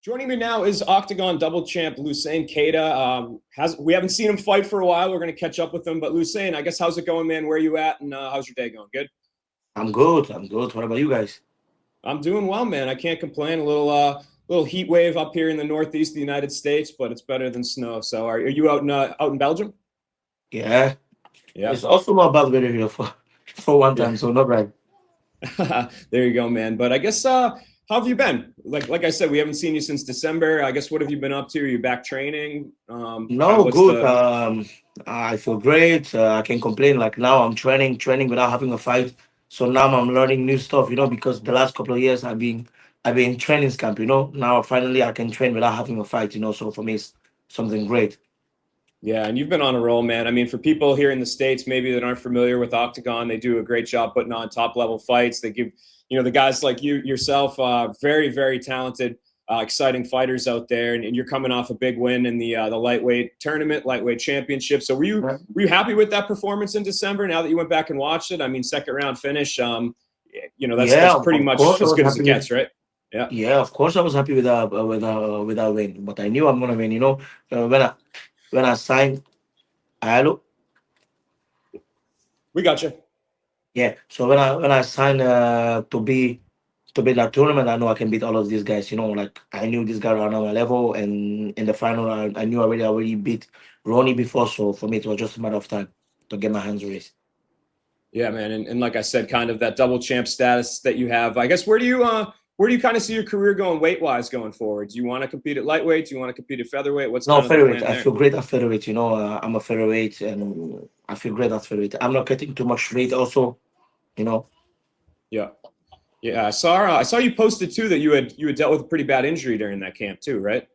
Joining me now is Octagon double champ Losene Keita. We haven't seen him fight for a while. We're going to catch up with him. But Losene, I guess how's it going, man? Where are you at, and how's your day going? Good. I'm good. I'm good. What about you guys? I'm doing well, man. I can't complain. A little heat wave up here in the northeast of the United States, but it's better than snow. So, are you out in Belgium? Yeah. Yeah, It's also not bad weather here for one yeah. time, so not bad. There you go, man. But I guess how have you been? Like I said, we haven't seen you since December. I guess what have you been up to? Are you back training? No, What's good. the I feel great. I can complain. Like now, I'm training without having a fight. So now I'm learning new stuff. Because the last couple of years I've been in training camp. Now finally I can train without having a fight. So for me, it's something great. Yeah, and you've been on a roll, man. I mean, for people here in the States, maybe that aren't familiar with Octagon, they do a great job putting on top level fights. They give, the guys like you yourself, very, very talented, exciting fighters out there. And you're coming off a big win in the lightweight tournament, lightweight championship. So were you happy with that performance in December? Now that you went back and watched it, I mean, second round finish. That's Yeah, pretty of much course I as was good as it happy with. gets, right? Yeah, Yeah, of course I was happy with our win, but I knew I'm gonna win. When I signed. Hello. we got you. Yeah. So when I signed to be that tournament, I know I can beat all of these guys. Like I knew this guy are on my level, and in the final, I knew I already beat Ronnie before. So for me, it was just a matter of time to get my hands raised. Yeah, man, and like I said, kind of that double champ status that you have. I guess where do you kind of see your career going weight wise going forward? Do you want to compete at lightweight? Do you want to compete at featherweight? What's No, kind of the featherweight. plan I there? feel great at featherweight. I'm a featherweight, and I feel great at featherweight. I'm not getting too much weight. Also, you know. Yeah, yeah. I saw you posted too that you had dealt with a pretty bad injury during that camp too, right?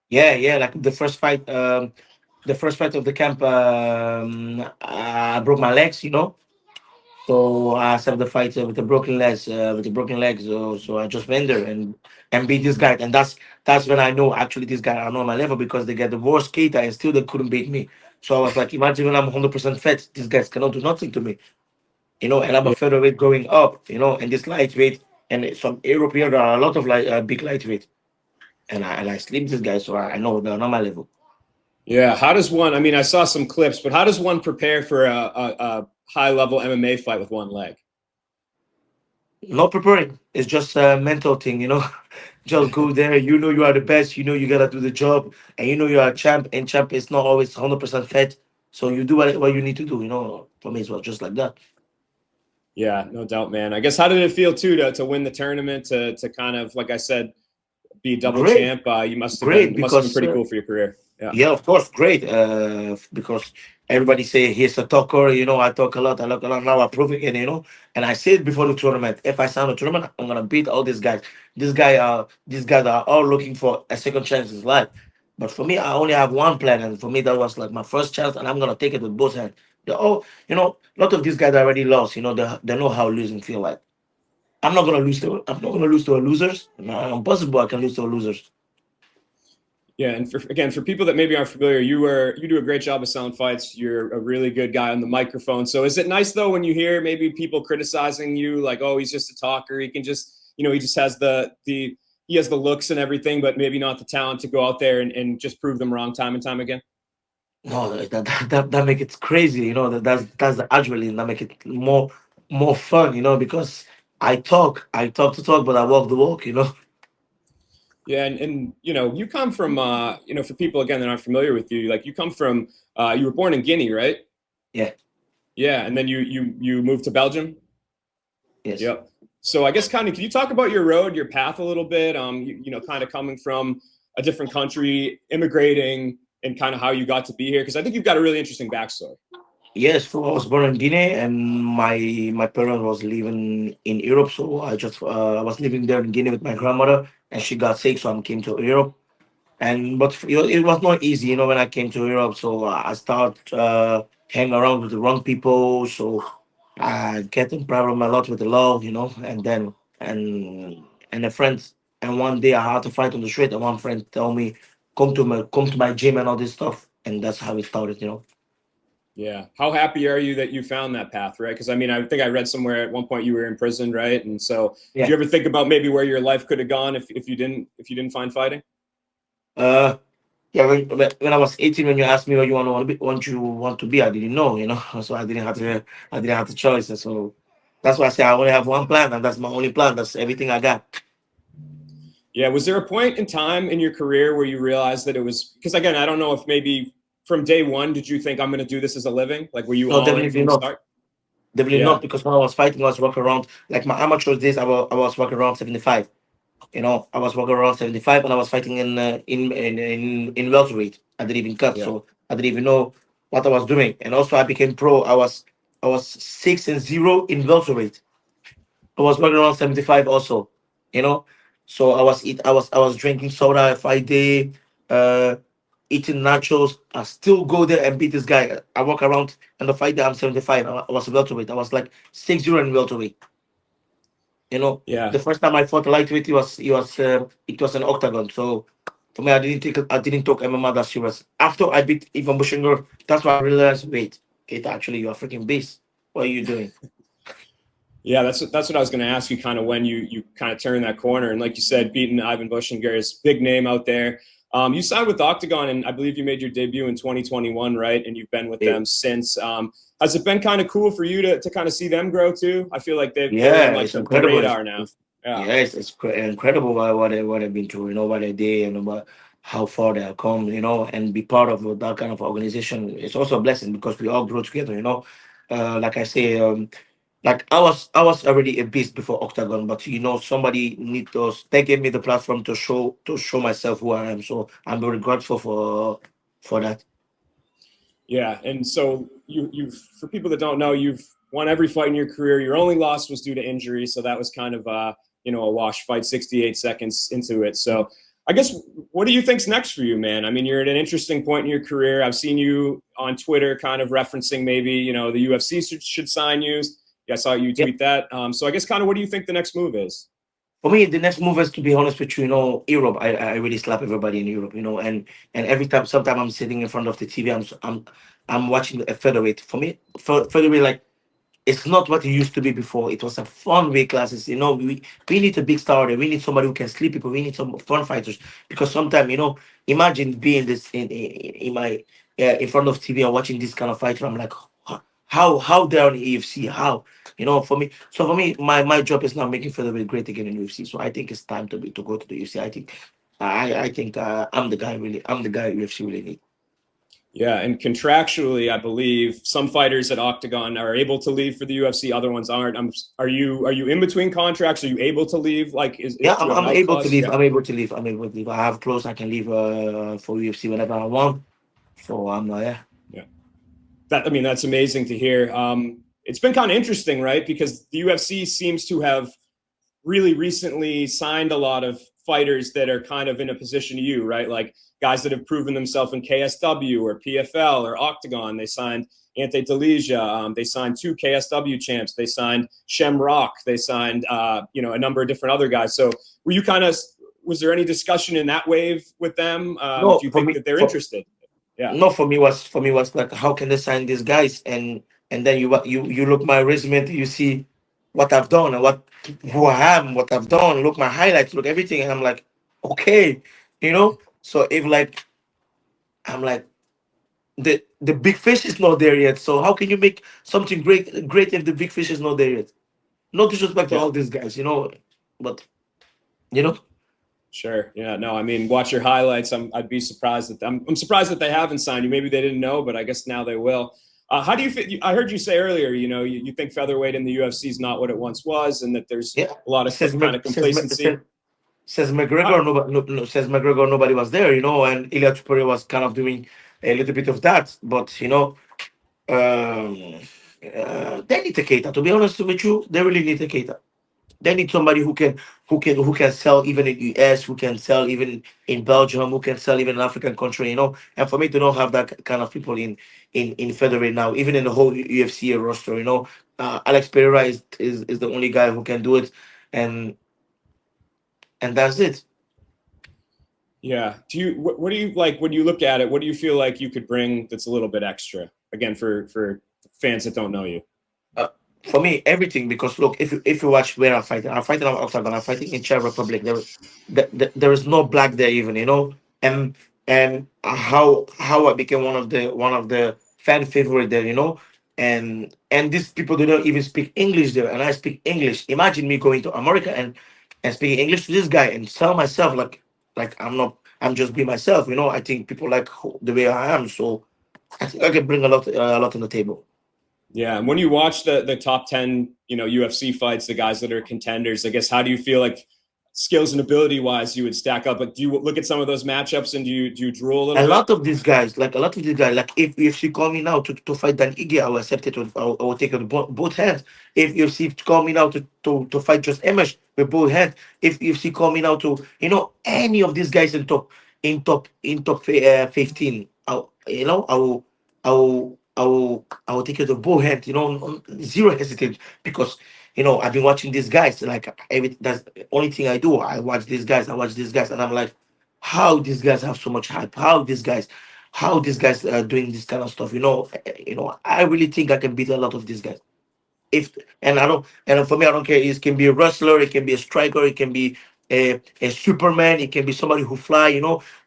Yeah, yeah. Like the first fight of the camp, I broke my legs. So I started the fight with the broken legs, So I just went there and beat this guy, and that's when I know actually this guy are not on my level because they get the worst skater and still they couldn't beat me. So I was like, imagine when I'm 100% fit, these guys cannot do nothing to me. And I'm a Yeah, featherweight going up, and this lightweight and some European there are a lot of big lightweight, and I sleep this guy, so I know they're not my level. yeah. How does one? I mean, I saw some clips, but how does one prepare for a high level MMA fight with one leg? Not preparing. It's just a mental thing. Just go there. You know you are the best. You know you gotta do the job, and you know you are a champ. And champ is not always 100% fit. So you do what you need to do. For me, it's well just like that. Yeah, no doubt, man. I guess how did it feel too to win the tournament to kind of like I said be double Great, champ? You must have been great it must have been because pretty cool for your career. Yeah. yeah, of course, great. Because everybody say he's a talker. I talk a lot. I talk a lot. Now I prove it again. And I said before the tournament, if I sign a tournament, I'm gonna beat all these guys. These guys are all looking for a second chance in life. But for me, I only have one plan, and for me, that was like my first chance, and I'm gonna take it with both hands. A lot of these guys already lost. They know how losing feel like. I'm not gonna lose to a losers. No, impossible. I can lose to a losers. Yeah, and for people that maybe aren't familiar, you do a great job of selling fights. You're a really good guy on the microphone. So is it nice though when you hear maybe people criticizing you, like, oh, he's just a talker. He can just, he just has the he has the looks and everything, but maybe not the talent to go out there and just prove them wrong time and time again. No, that make it crazy. That's the adrenaline that make it more fun. Because I talk to talk, but I walk the walk. Yeah, and you come from for people again that aren't familiar with you, like you come from you were born in Guinea, right? Yeah. Yeah, and then you moved to Belgium. Yes. Yep. So I guess kind of, can you talk about your road, your path a little bit? Kind of coming from a different country, immigrating, and kind of how you got to be here, because I think you've got a really interesting backstory. Yes. So I was born in Guinea, and my parents was living in Europe. So I was living there in Guinea with my grandmother, and she got sick, so I came to Europe. But it was not easy, when I came to Europe. So I start hang around with the wrong people. So I get in problem a lot with the law, and the friends. And one day I had to fight on the street, and one friend told me, "Come to my gym and all this stuff." And that's how it started. Yeah. How happy are you that you found that path, right? Because I mean, I think I read somewhere at one point you were in prison, right? And so, do Yeah. you ever think about maybe where your life could have gone if you didn't find fighting? Uh, yeah, when I was 18, when you asked me what you want to be, I didn't know, so I didn't have the choice. And so that's why I say I only have one plan, and that's my only plan. That's everything I got. Yeah. Was there a point in time in your career where you realized that it was because again, I don't know if maybe from day one did you think I'm going to do this as a living? Like, were you No, all in definitely from the not. start? Definitely Yeah. not, because when I was fighting, I was walking around like my amateur days. I was walking around 75. I was walking around 75, and I was fighting in welterweight. I didn't even cut, Yeah. so I didn't even know what I was doing. And also, I became pro. I was 6-0 in welterweight. I was walking around 75 also. You know, so I was drinking soda if I did, eating nachos. I still go there and beat this guy. I walk around and the fight day I'm 75. I was welterweight. I was like 6-0 in welterweight. Yeah. The first time I fought a lightweight, it was an octagon. So for me, I didn't take MMA that serious. After I beat Ivan Bushinger, that's why I realized, wait, Keita, actually you're a freaking beast. What are you doing? Yeah, that's what I was going to ask you. Kind of when you kind of turn that corner, and like you said, beating Ivan Bushinger is big name out there. You signed with Octagon, and I believe you made your debut in 2021, right? And you've been with Yeah, them since. Has it been kind of cool for you to kind of see them grow too? I feel like they're yeah, on like it's the incredible. radar now. Yeah. Yeah, incredible what they've been through. What they did, and about how far they have come. And be part of that kind of organization. It's also a blessing because we all grow together. Like I say, like I was already a beast before Octagon, but somebody need those. They gave me the platform to show myself who I am. So I'm very grateful for that. Yeah, and so you've for people that don't know, you've won every fight in your career. Your only loss was due to injury, so that was kind of a wash fight, 68 seconds into it. So I guess what do you think's next for you, man? I mean, you're at an interesting point in your career. I've seen you on Twitter, kind of referencing maybe the UFC should sign you. Yeah, I saw you Yep. tweet that. So I guess kind of what do you think the next move is? For me, the next move is, to be honest with you, Europe. I really slap everybody in Europe, and every time, sometimes I'm sitting in front of the TV, I'm watching a featherweight. For me, featherweight, like, it's not what it used to be before. It was a fun weight classes. We need a big star there. We need somebody who can sleep people. We need some fun fighters, because sometimes, imagine being this in my in front of TV and watching this kind of fighter. I'm like, how they're on the EFC? How, for me? So for me, my job is now making featherweight great again in UFC. So I think it's time to go to the UFC. I think I'm the guy UFC really need. Yeah, and contractually, I believe some fighters at Octagon are able to leave for the UFC, other ones aren't. Are you in between contracts? Are you able to leave? Like, Yeah, do you have an I'm out able to clause? leave. Yeah. I'm able to leave. I have clothes. I can leave for UFC whenever I want. So I'm yeah. Yeah. That's amazing to hear. It's been kind of interesting, right? Because the UFC seems to have really recently signed a lot of fighters that are kind of in a position to you, right? Like guys that have proven themselves in KSW or PFL or Octagon. They signed Ante Delija. They signed 2 KSW champs. They signed Shamrock. They signed, a number of different other guys. So were you kind of, was there any discussion in that wave with them? No, Do you for think me, that they're interested? Yeah. no, for me was like, how can they sign these guys? And then you look my resume, you see what I've done and who I am, what I've done. Look my highlights, look everything, and I'm like, okay, So if, like, I'm like, the big fish is not there yet. So how can you make something great if the big fish is not there yet? No disrespect to Yeah. all these guys, but you know, Sure. Yeah. No. I mean, watch your highlights. I'd be surprised that I'm surprised that they haven't signed you. Maybe they didn't know, but I guess now they will. How do you fit? I heard you say earlier. You think featherweight in the UFC is not what it once was, and that there's yeah. a lot of Says kind of Mc- says Mc- complacency. says says How, McGregor. Nobody, no, says McGregor. Nobody was there, and Ilya Tuporia was kind of doing a little bit of that, but um, they need a Keita. To be honest with you, they really need a Keita. They need somebody who can sell even in US, who can sell even in Belgium, who can sell even in African country, And for me to not have that kind of people in featherweight now, even in the whole UFC roster, Alex Pereira is the only guy who can do it, and that's it. yeah. What do you like when you look at it? What do you feel like you could bring that's a little bit extra? Again, for fans that don't know you. Uh, for me, everything, because look, if you watch where I'm fighting on Octagon, I'm fighting in Czech Republic. There is no black there even, and how I became one of the fan favorite there, and these people do not even speak English there, and I speak English. Imagine me going to America and speaking English to this guy and tell myself like I'm not, I'm just be myself. I think people like the way I am, so I think I can bring a lot on the table. Yeah, and when you watch the top 10, UFC fights, the guys that are contenders, I guess how do you feel like skills and ability wise you would stack up? Like, do you look at some of those matchups and do you drool a little A bit? lot of these guys, like a lot of these guys, like if she call me now to fight Dan Ige, I will accept it. I will take it with both hands. If she call me now to fight just Emish with both hands. If she call me now to any of these guys in top 15, I will take it with both hands. Zero hesitate, because I've been watching these guys. Like that's the only thing I do. I watch these guys. And I'm like, how these guys have so much hype, how these guys are doing this kind of stuff. I really think I can beat a lot of these guys. If and I don't and For me, I don't care. It can be a wrestler, it can be a striker, it can be a superman, it can be somebody who fly.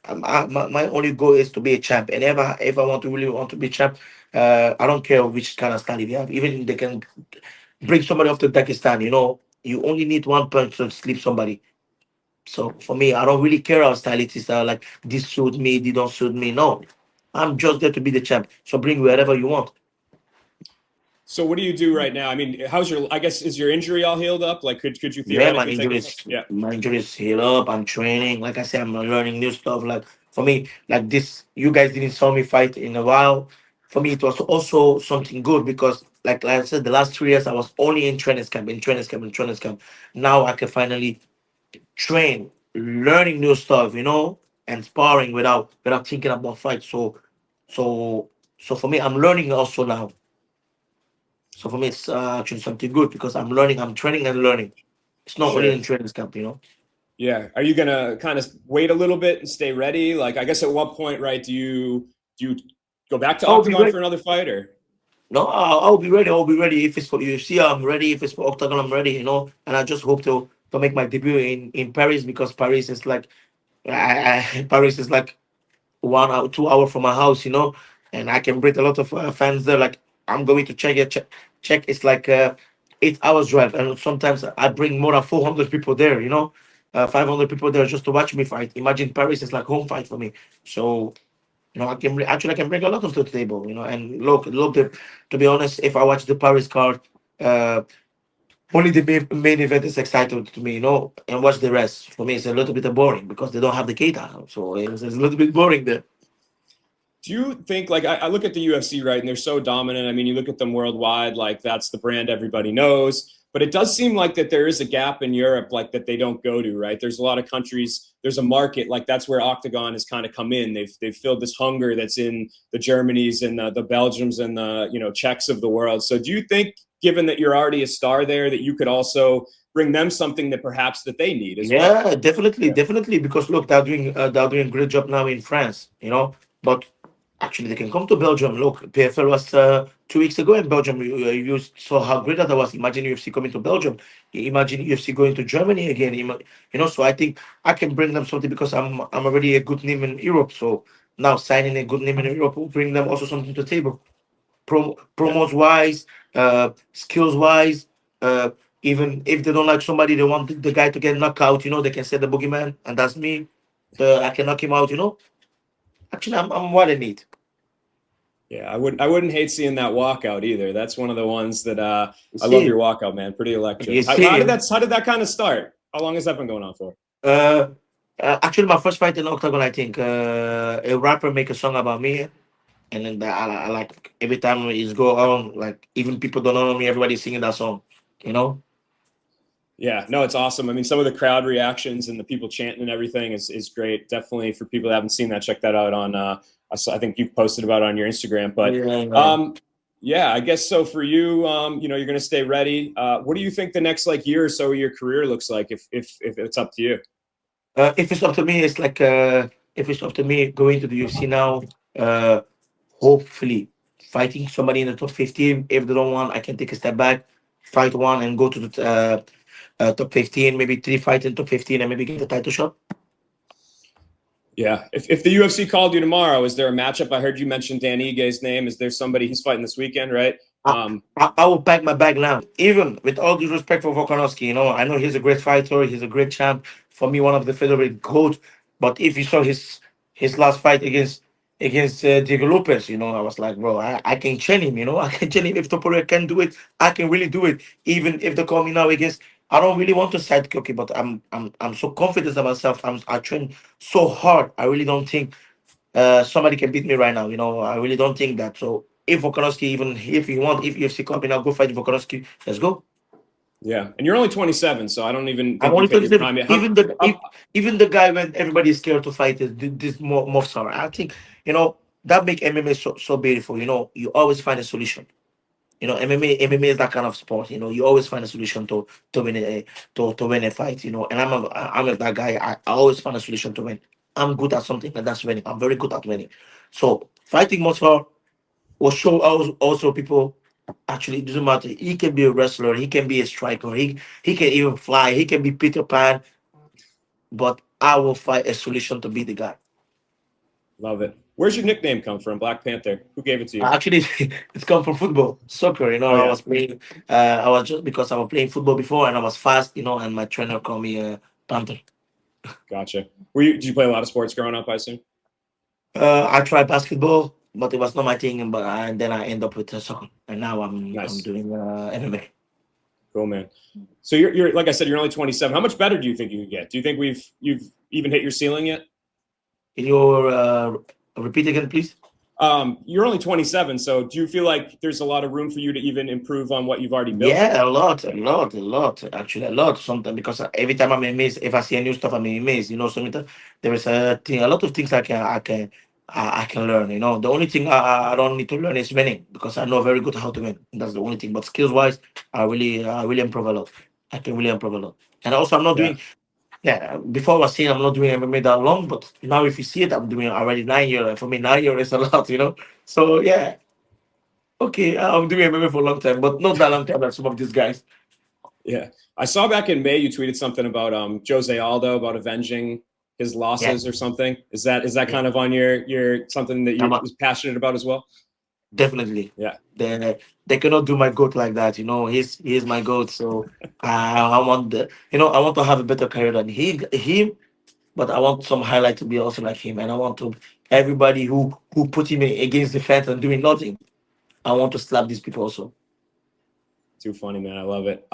My only goal is to be a champ, and if I really want to be champ, I don't care which kind of style you have. Even if they can bring somebody off to Pakistan, you only need one punch to sleep somebody. So for me, I don't really care how stylists are like, this suit me, they don't suit me. No, I'm just there to be the champ. So bring wherever you want. So what do you do right now? I mean, I guess, is your injury all healed up? Like, could you Yeah, my theoretically take a fight? injuries, Yeah. my injuries heal up. I'm training. Like I said, I'm learning new stuff. Like for me, like this, you guys didn't saw me fight in a while. For me, it was also something good because, like I said, the last 3 years I was only in training camp, in training camp. Now I can finally train, learning new stuff, and sparring without thinking about fight. So so for me, I'm learning also now. So for me, it's actually something good because I'm learning, I'm training and learning. It's not only Sure. in training camp. Yeah. Are you gonna kind of wait a little bit and stay ready? Like, I guess at what point, right, do you go back to I'll be Octagon ready. for another fight or? No, I'll be ready. I'll be ready. If it's for UFC, I'm ready. If it's for Octagon, I'm ready. And I just hope to make my debut in Paris, because Paris is like, Paris is like 1 hour, 2 hour from my house, and I can bring a lot of fans there. Like I'm going to check it. Check. It's like 8 hours drive, and sometimes I bring more than 400 people there. 500 people there just to watch me fight. Imagine Paris is like home fight for me. So actually I can bring a lot of to the table. And look. To be honest, if I watch the Paris card, uh, only the main event is exciting to me. And watch the rest. For me, it's a little bit boring because they don't have the Keita, so it's a little bit boring there. Do you think, like, I look at the UFC, right, and they're so dominant. I mean, you look at them worldwide, like that's the brand everybody knows. But it does seem like that there is a gap in Europe, like that they don't go to, right? There's a lot of countries, there's a market, like that's where Octagon has kind of come in. They've filled this hunger that's in the Germanys and the Belgiums and the Czechs of the world. So do you think, given that you're already a star there, that you could also bring them something that perhaps that they need as well? Yeah, definitely, Yeah. definitely. Because look, they're doing a great job now in France. But actually, they can come to Belgium. Look, PFL was 2 weeks ago in Belgium. You saw how great that was. Imagine UFC coming to Belgium. Imagine UFC going to Germany again. So I think I can bring them something because I'm already a good name in Europe. So now signing a good name in Europe will bring them also something to the table. Yeah. Promos wise, skills wise, uh, even if they don't like somebody, they want the guy to get knocked out. They can say the boogeyman, and that's me. I can knock him out. Actually, I'm what I need. Yeah, I wouldn't hate seeing that walkout either. That's one of the ones that You I love see, your walkout, man. Pretty electric. you How did see. that kind of start? How long has that been going on for? Uh, Actually, my first fight in Octagon, I think a rapper make a song about me, and then I like every time it's go on, like even people don't know me, everybody's singing that song. You know. Yeah, no, it's awesome. I mean, some of the crowd reactions and the people chanting and everything is great. Definitely for people that haven't seen that, check that out on. I think you've posted about it on your Instagram. But Yeah. yeah, I guess so. For you, you're going to stay ready. What do you think the next like year or so of your career looks like if it's up to you? If it's up to me, it's like if it's up to me going to the UFC now, uh, hopefully fighting somebody in the top 15. If they don't want, I can take a step back, fight one, and go to the top 15. Maybe three fights in top 15, and maybe get the title shot. Yeah. If the UFC called you tomorrow, is there a matchup? I heard you mention Dan Igue's name. Is there somebody he's fighting this weekend, right? I will pack my bag now. Even with all due respect for Volkanovski, I know he's a great fighter, he's a great champ. For me, one of the featherweight goat. But if you saw his last fight against Diego Lopez, I was like, bro, I can train him. I can train him. If Topuria can do it, I can really do it. Even if they call me now against, I don't really want to side cookie, but I'm so confident of myself. I train so hard. I really don't think somebody can beat me right now. I really don't think that. So if Volkanovski, even if you want, if UFC call me now, go fight Volkanovski. Let's go. Yeah, and you're only 27, so I don't even I'm think only you've hit your 27. prime yet. Even the guy when everybody's scared to fight is this more sorry. I think that make MMA so beautiful. You always find a solution. MMA is that kind of sport. You always find a solution to win to win a fight. And I'm that guy. I always find a solution to win. I'm good at something, and that's winning. I'm very good at winning. So fighting Motor will show also people actually it doesn't matter. He can be a wrestler, he can be a striker, he can even fly, he can be Peter Pan, but I will find a solution to be the guy. Love it. Where's your nickname come from, Black Panther? Who gave it to you? Actually, it's come from football, soccer. Oh I yeah, was playing. I was just because I was playing football before, and I was fast. And my trainer called me Panther. gotcha. Did you play a lot of sports growing up, I assume? I tried basketball, but it was not my thing. And then I end up with soccer, and now I'm Nice. doing MMA. Cool, man. So you're like I said, you're only 27. How much better do you think you could get? Do you think you've even hit your ceiling yet? Can you repeat again, please? You're only 27, so do you feel like there's a lot of room for you to even improve on what you've already built? Yeah, a lot, a lot, a lot. Actually, a lot. Sometimes because every time I'm amazed, if I see a new stuff, I'm amazed. Sometimes there is a lot of things I can learn. The only thing I don't need to learn is winning because I know very good how to win. That's the only thing. But skills wise, I really improve a lot. I can really improve a lot. And also, I'm not Yeah. doing. Yeah, before I was saying I'm not doing MMA that long, but now if you see it, I'm doing already 9 years. And for me, 9 years is a lot. So yeah, okay, I'm doing MMA for a long time, but not that long time as some of these guys. Yeah. I saw back in May you tweeted something about Jose Aldo about avenging his Yeah, losses or something. Is that yeah. kind of on your something that you're passionate about as well? Definitely. Yeah. They cannot do my goat like that. He's my goat. So I want I want to have a better career than him, but I want some highlight to be also like him, and I want to everybody who put him against the fence and doing nothing. I want to slap these people also. Too funny, man. I love it.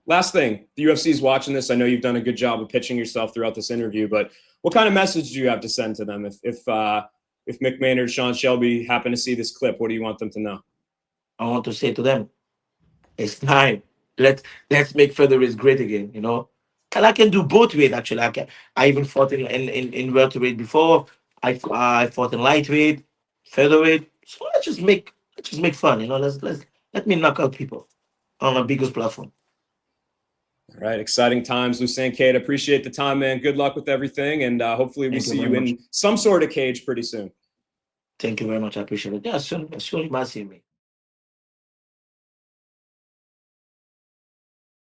Last thing, the UFC is watching this. I know you've done a good job of pitching yourself throughout this interview, but what kind of message do you have to send to them if Mick Maynard, Sean Shelby happen to see this clip? What do you want them to know? I want to say to them, it's time. Let's make featherweight great again. And I can do both weight actually. I even fought in welterweight before. I fought in lightweight, featherweight. So let's just make fun. Let me knock out people on the biggest platform. All right, exciting times, Losene Keita. Appreciate the time, man. Good luck with everything, and hopefully we Thank you see very you much. in some sort of cage pretty soon. Thank you very much. I appreciate it. Yeah, soon you might see me.